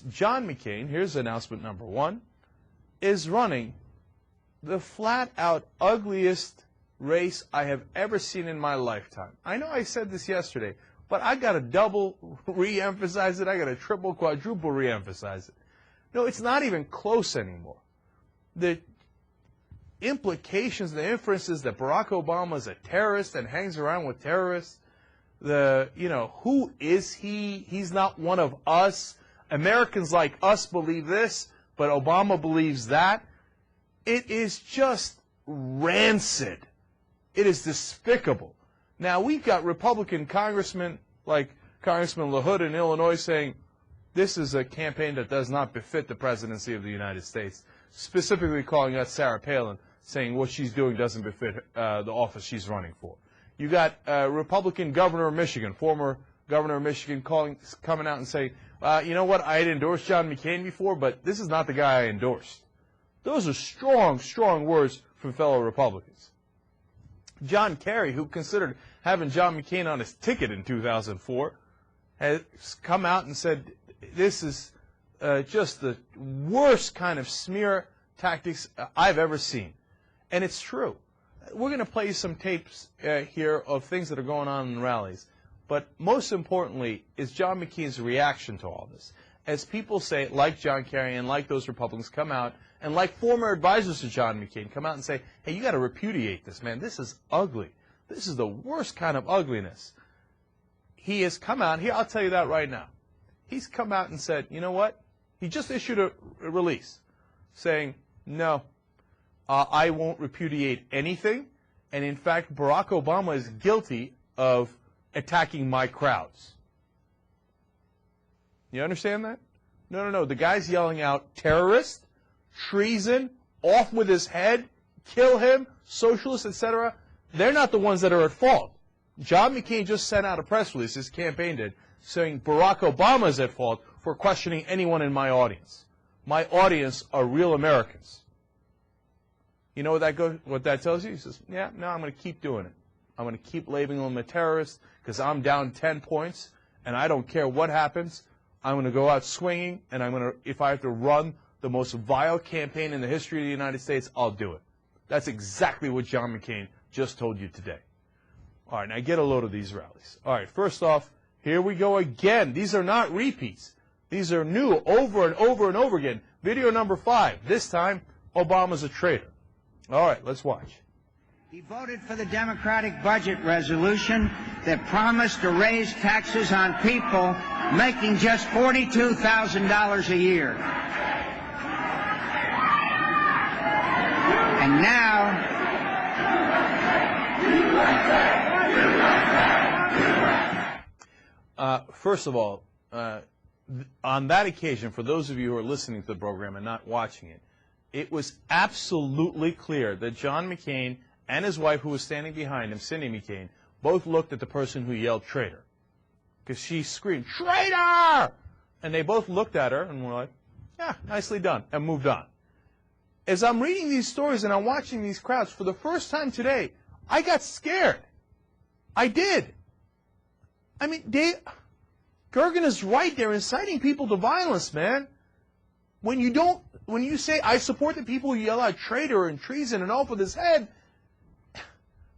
John McCain, here's announcement number one, is running the flat-out ugliest race I have ever seen in my lifetime. I know I said this yesterday, but I got to double re-emphasize it. I got to triple, quadruple re-emphasize it. No, it's not even close anymore. The implications, the inferences that Barack Obama is a terrorist and hangs around with terrorists, who is he? He's not one of us. Americans like us believe this, but Obama believes that. It is just rancid. It is despicable. Now, we've got Republican congressmen like Congressman LaHood in Illinois saying this is a campaign that does not befit the presidency of the United States, specifically calling out Sarah Palin, saying what she's doing doesn't befit the office she's running for. You got Republican governor of Michigan, former governor of Michigan, coming out and saying, you know what, I had endorsed John McCain before, but this is not the guy I endorsed. Those are strong, strong words from fellow Republicans. John Kerry, who considered having John McCain on his ticket in 2004, has come out and said this is just the worst kind of smear tactics I've ever seen. And it's true. We're going to play some tapes here of things that are going on in rallies. But most importantly is John McCain's reaction to all this. As people say, like John Kerry and like those Republicans come out, and like former advisors to John McCain come out and say, hey, you got to repudiate this, man. This is ugly. This is the worst kind of ugliness. He has come out, here, I'll tell you that right now. He's come out and said, you know what? He just issued a release saying, no, I won't repudiate anything. And in fact, Barack Obama is guilty of attacking my crowds. You understand that? No. The guy's yelling out terrorist, treason, off with his head, kill him, socialists, etc. They're not the ones that are at fault. John McCain just sent out a press release, his campaign did, saying Barack Obama is at fault for questioning anyone in my audience. My audience are real Americans. You know what that tells you? He says, yeah, no, I'm going to keep doing it. I'm going to keep labeling them a terrorist because I'm down 10 points, and I don't care what happens. I'm going to go out swinging, and if I have to run the most vile campaign in the history of the United States, I'll do it. That's exactly what John McCain just told you today. All right, now get a load of these rallies. All right, first off, here we go again. These are not repeats. These are new over and over and over again. Video number 5. This time, Obama's a traitor. All right, let's watch. He voted for the Democratic budget resolution that promised to raise taxes on people making just $42,000 a year. And now, first of all, on that occasion, for those of you who are listening to the program and not watching it, it was absolutely clear that John McCain and his wife, who was standing behind him, Cindy McCain, both looked at the person who yelled traitor. Because she screamed, traitor! And they both looked at her and were like, yeah, nicely done, and moved on. As I'm reading these stories and I'm watching these crowds, for the first time today, I got scared. I did. I mean, Gergen is right. They're inciting people to violence, man. When you say, I support the people who yell out traitor and treason and off with his head,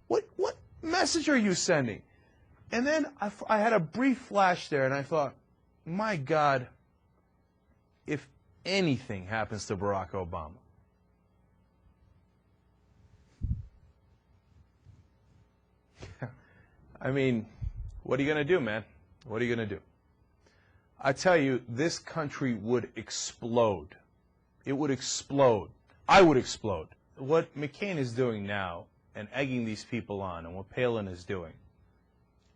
what message are you sending? And then I had a brief flash there, and I thought, my God, if anything happens to Barack Obama, I mean, what are you going to do, man? What are you going to do? I tell you, this country would explode. It would explode. I would explode. What McCain is doing now and egging these people on and what Palin is doing,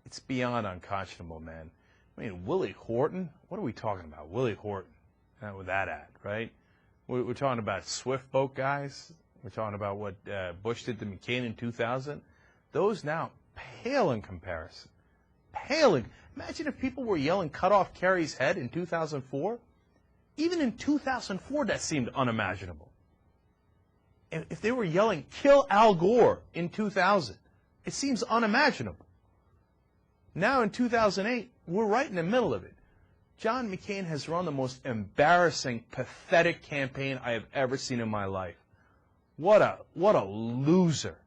it's beyond unconscionable, man. I mean, Willie Horton? What are we talking about? Willie Horton with that ad, right? We're talking about Swift boat guys. We're talking about what Bush did to McCain in 2000. Those now pale in comparison. Pale. Imagine if people were yelling cut off Kerry's head in 2004. Even in 2004, that seemed unimaginable. If they were yelling kill Al Gore in 2000, it seems unimaginable. Now in 2008, we're right in the middle of it. John McCain has run the most embarrassing, pathetic campaign I have ever seen in my life. What a loser.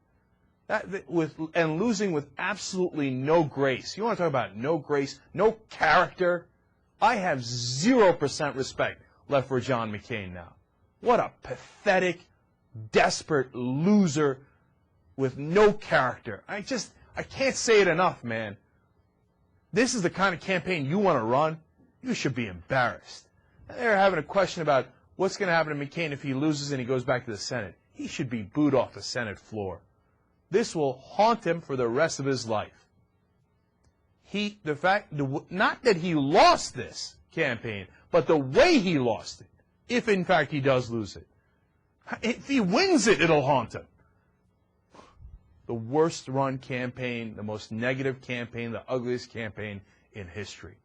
And losing with absolutely no grace. You want to talk about no grace, no character? I have 0% respect left for John McCain now. What a pathetic, desperate loser with no character. I can't say it enough, man. This is the kind of campaign you want to run? You should be embarrassed. They're having a question about what's going to happen to McCain if he loses and he goes back to the Senate. He should be booed off the Senate floor. This will haunt him for the rest of his life. Not that he lost this campaign, but the way he lost it, if in fact he does lose it. If he wins it, it'll haunt him. The worst run campaign, the most negative campaign, the ugliest campaign in history.